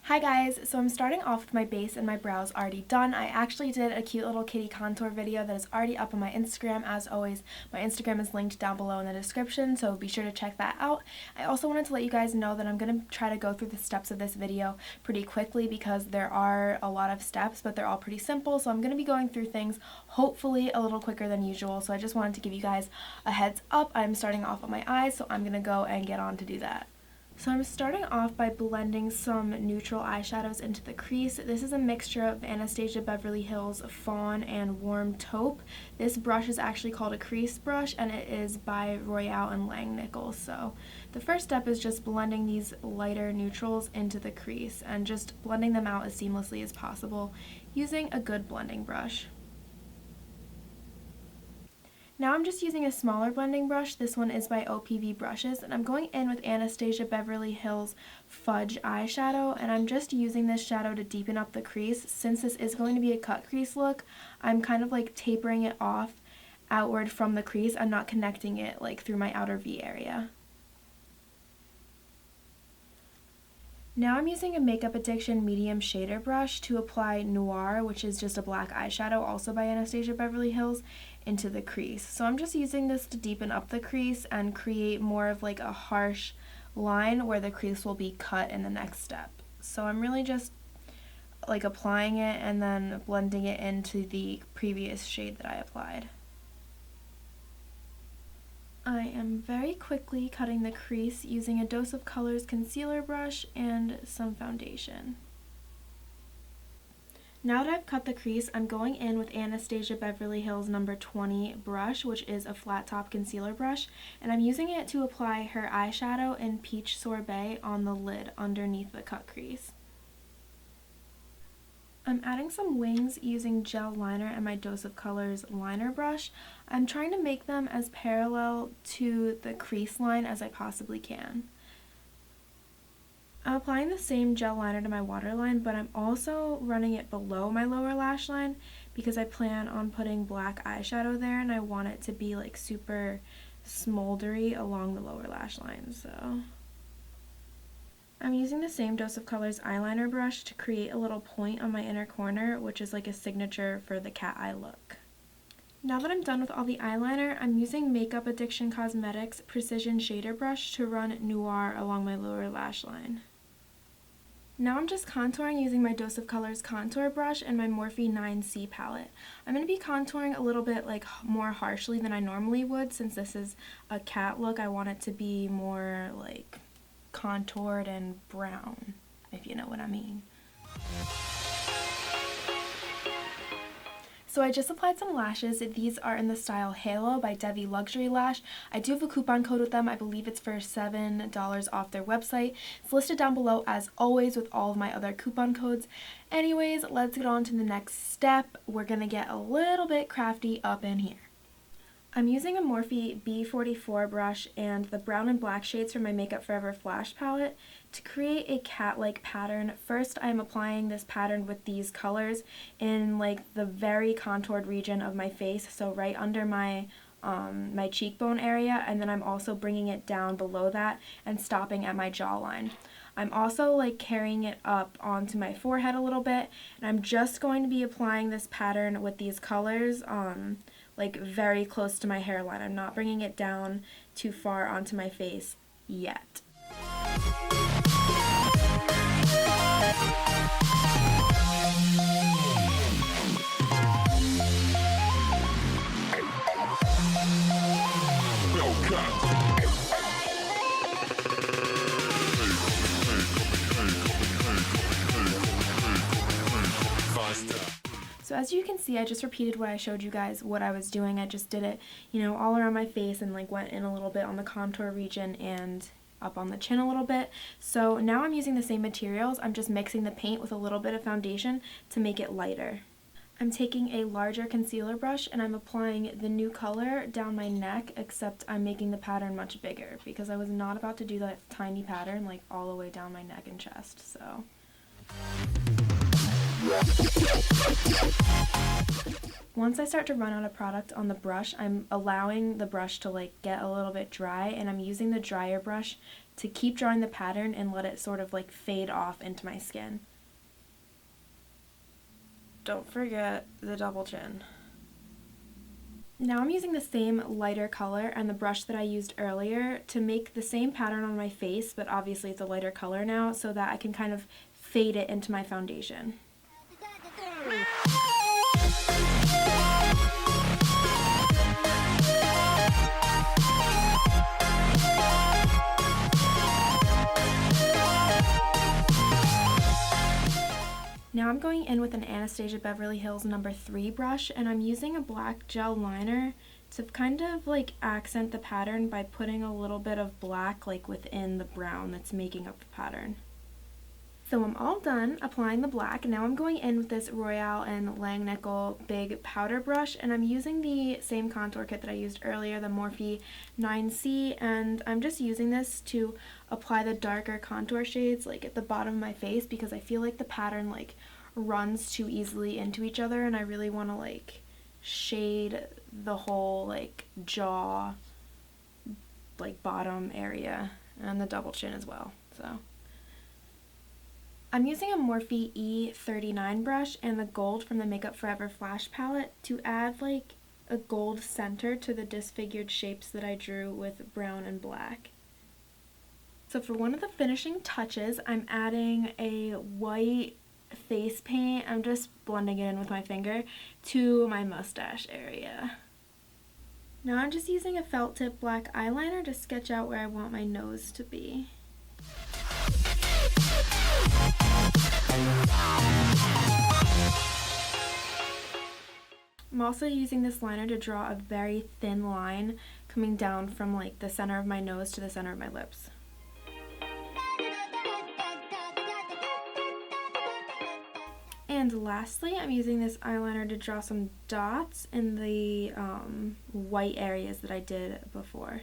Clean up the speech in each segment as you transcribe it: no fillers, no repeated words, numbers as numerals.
Hi guys, so I'm starting off with my base and my brows already done. I actually did a cute little kitty contour video that is already up on my Instagram. As always, my Instagram is linked down below in the description, so be sure to check that out. I also wanted to let you guys know that I'm going to try to go through the steps of this video pretty quickly because there are a lot of steps, but they're all pretty simple, so I'm going to be going through things hopefully a little quicker than usual. So I just wanted to give you guys a heads up. I'm starting off with my eyes, so I'm going to go and get on to do that. So I'm starting off by blending some neutral eyeshadows into the crease. This is a mixture of Anastasia Beverly Hills Fawn and Warm Taupe. This brush is actually called a crease brush and it is by Royale and Langnickel. So the first step is just blending these lighter neutrals into the crease and just blending them out as seamlessly as possible using a good blending brush. Now I'm just using a smaller blending brush. This one is by OPV Brushes, and I'm going in with Anastasia Beverly Hills Fudge eyeshadow, and I'm just using this shadow to deepen up the crease. Since this is going to be a cut crease look, I'm kind of like tapering it off outward from the crease. I'm not connecting it like through my outer V area. Now I'm using a Makeup Addiction medium shader brush to apply Noir, which is just a black eyeshadow also by Anastasia Beverly Hills, into the crease. So I'm just using this to deepen up the crease and create more of like a harsh line where the crease will be cut in the next step. So I'm really just like applying it and then blending it into the previous shade that I applied. I am very quickly cutting the crease using a Dose of Colors concealer brush and some foundation. Now that I've cut the crease, I'm going in with Anastasia Beverly Hills number 20 brush, which is a flat top concealer brush, and I'm using it to apply her eyeshadow in Peach Sorbet on the lid underneath the cut crease. I'm adding some wings using gel liner and my Dose of Colors liner brush. I'm trying to make them as parallel to the crease line as I possibly can. I'm applying the same gel liner to my waterline, but I'm also running it below my lower lash line because I plan on putting black eyeshadow there and I want it to be like super smoldery along the lower lash line. So I'm using the same Dose of Colors eyeliner brush to create a little point on my inner corner, which is like a signature for the cat eye look. Now that I'm done with all the eyeliner, I'm using Makeup Addiction Cosmetics Precision Shader Brush to run Noir along my lower lash line. Now I'm just contouring using my Dose of Colors contour brush and my Morphe 9C palette. I'm going to be contouring a little bit like more harshly than I normally would. Since this is a cat look, I want it to be more like contoured and brown, if you know what I mean. So I just applied some lashes. These are in the style Halo by Devi Luxury Lash. I do have a coupon code with them. I believe it's for $7 off their website. It's listed down below as always with all of my other coupon codes. Anyways, let's get on to the next step. We're gonna get a little bit crafty up in here. I'm using a Morphe B44 brush and the brown and black shades from my Makeup Forever Flash palette to create a cat-like pattern. First, I'm applying this pattern with these colors in like the very contoured region of my face, so right under my my cheekbone area, and then I'm also bringing it down below that and stopping at my jawline. I'm also like carrying it up onto my forehead a little bit, and I'm just going to be applying this pattern with these colors like very close to my hairline. I'm not bringing it down too far onto my face yet. So as you can see, I just repeated what I showed you guys what I was doing. I just did it, you know, all around my face and like went in a little bit on the contour region and up on the chin a little bit. So now I'm using the same materials. I'm just mixing the paint with a little bit of foundation to make it lighter. I'm taking a larger concealer brush and I'm applying the new color down my neck, except I'm making the pattern much bigger because I was not about to do that tiny pattern like all the way down my neck and chest. So Once I start to run out of product on the brush, I'm allowing the brush to like get a little bit dry, and I'm using the dryer brush to keep drawing the pattern and let it sort of like fade off into my skin. Don't forget the double chin. Now I'm using the same lighter color and the brush that I used earlier to make the same pattern on my face, but obviously it's a lighter color now so that I can kind of fade it into my foundation. Now I'm going in with an Anastasia Beverly Hills No. 3 brush, and I'm using a black gel liner to kind of like accent the pattern by putting a little bit of black like within the brown that's making up the pattern. So I'm all done applying the black. Now I'm going in with this Royale and Langnickel big powder brush, and I'm using the same contour kit that I used earlier, the Morphe 9C, and I'm just using this to apply the darker contour shades like at the bottom of my face because I feel like the pattern like runs too easily into each other, and I really want to like shade the whole like jaw like bottom area and the double chin as well. So I'm using a Morphe E39 brush and the gold from the Makeup Forever Flash palette to add like a gold center to the disfigured shapes that I drew with brown and black. So for one of the finishing touches, I'm adding a white face paint. I'm just blending it in with my finger to my mustache area. Now I'm just using a felt tip black eyeliner to sketch out where I want my nose to be. I'm also using this liner to draw a very thin line coming down from like the center of my nose to the center of my lips. And lastly, I'm using this eyeliner to draw some dots in the white areas that I did before.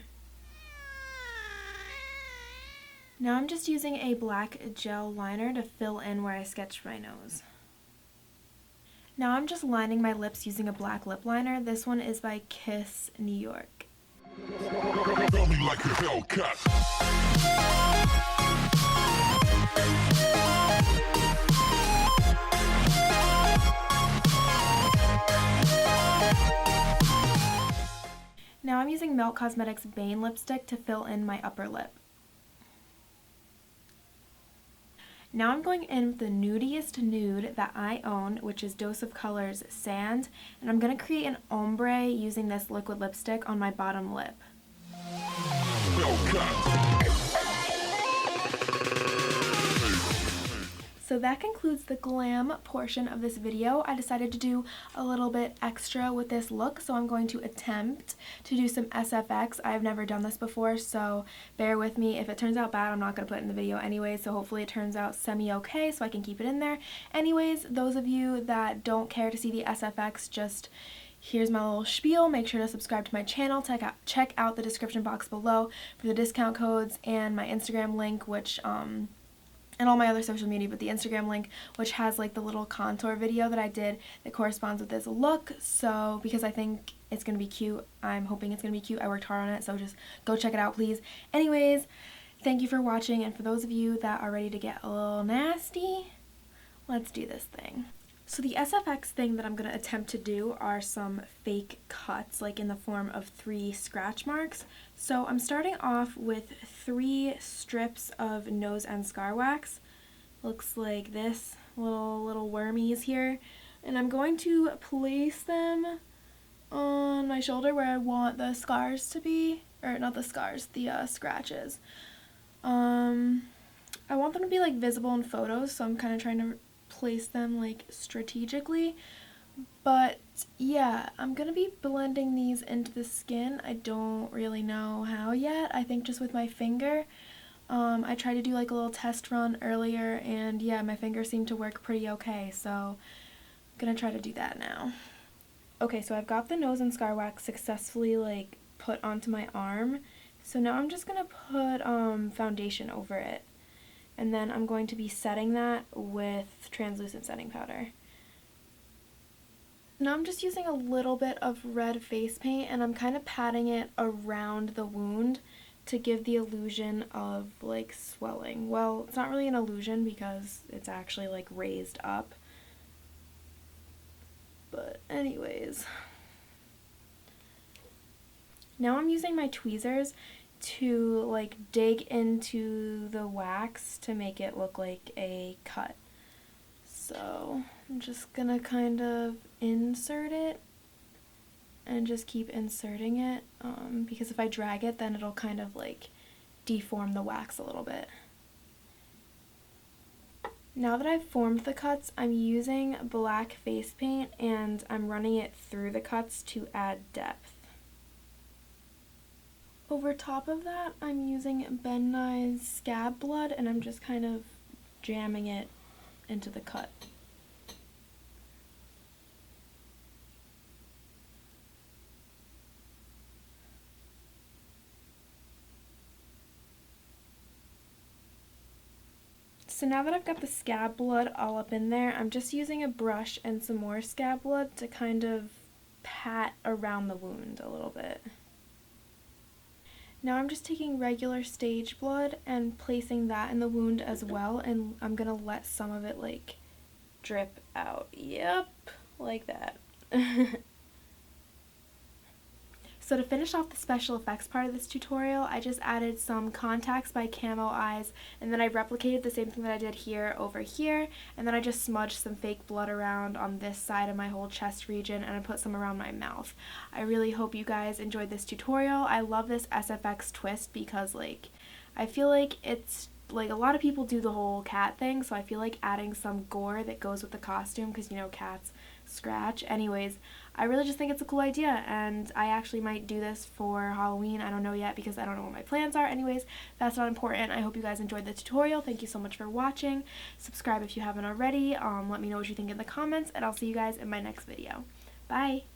Now I'm just using a black gel liner to fill in where I sketched my nose. Now I'm just lining my lips using a black lip liner. This one is by Kiss New York. Now I'm using Melt Cosmetics Bane lipstick to fill in my upper lip. Now I'm going in with the nudiest nude that I own, which is Dose of Colors Sand, and I'm going to create an ombre using this liquid lipstick on my bottom lip. So that concludes the glam portion of this video. I decided to do a little bit extra with this look, so I'm going to attempt to do some SFX. I've never done this before, so bear with me. If it turns out bad, I'm not going to put it in the video anyway, so hopefully it turns out semi-okay so I can keep it in there. Anyways, those of you that don't care to see the SFX, just here's my little spiel. Make sure to subscribe to my channel. Check out the description box below for the discount codes and my Instagram link, which and all my other social media, but the Instagram link, which has like the little contour video that I did that corresponds with this look. So because I think it's gonna be cute, I'm hoping it's gonna be cute. I worked hard on it, so just go check it out, please. Anyways, thank you for watching, and for those of you that are ready to get a little nasty, let's do this thing. So the SFX thing that I'm going to attempt to do are some fake cuts, like in the form of 3 scratch marks. So I'm starting off with 3 strips of nose and scar wax. Looks like this, little wormies here. And I'm going to place them on my shoulder where I want the scars to be, or not the scars, the scratches. I want them to be like visible in photos, so I'm kind of trying to place them like strategically, but yeah, I'm gonna be blending these into the skin. I don't really know how yet. I think just with my finger. I tried to do like a little test run earlier, and yeah, my finger seemed to work pretty okay, so I'm gonna try to do that now. Okay, so I've got the nose and scar wax successfully like put onto my arm, so now I'm just gonna put foundation over it. And then I'm going to be setting that with translucent setting powder. Now I'm just using a little bit of red face paint and I'm kind of patting it around the wound to give the illusion of like swelling. Well, it's not really an illusion because it's actually like raised up. But anyways. Now I'm using my tweezers to like dig into the wax to make it look like a cut. So I'm just gonna kind of insert it and just keep inserting it because if I drag it then it'll kind of like deform the wax a little bit. Now that I've formed the cuts, I'm using black face paint and I'm running it through the cuts to add depth. Over top of that, I'm using Ben Nye's Scab Blood and I'm just kind of jamming it into the cut. So now that I've got the scab blood all up in there, I'm just using a brush and some more scab blood to kind of pat around the wound a little bit. Now I'm just taking regular stage blood and placing that in the wound as well, and I'm gonna let some of it like drip out. Yep, like that. So to finish off the special effects part of this tutorial, I just added some contacts by Camo Eyes, and then I replicated the same thing that I did here over here, and then I just smudged some fake blood around on this side of my whole chest region, and I put some around my mouth. I really hope you guys enjoyed this tutorial. I love this SFX twist because like I feel like it's like a lot of people do the whole cat thing, so I feel like adding some gore that goes with the costume because you know cats scratch. Anyways, I really just think it's a cool idea and I actually might do this for Halloween. I don't know yet because I don't know what my plans are. Anyways, that's not important. I hope you guys enjoyed the tutorial. Thank you so much for watching. Subscribe if you haven't already. Let me know what you think in the comments and I'll see you guys in my next video. Bye!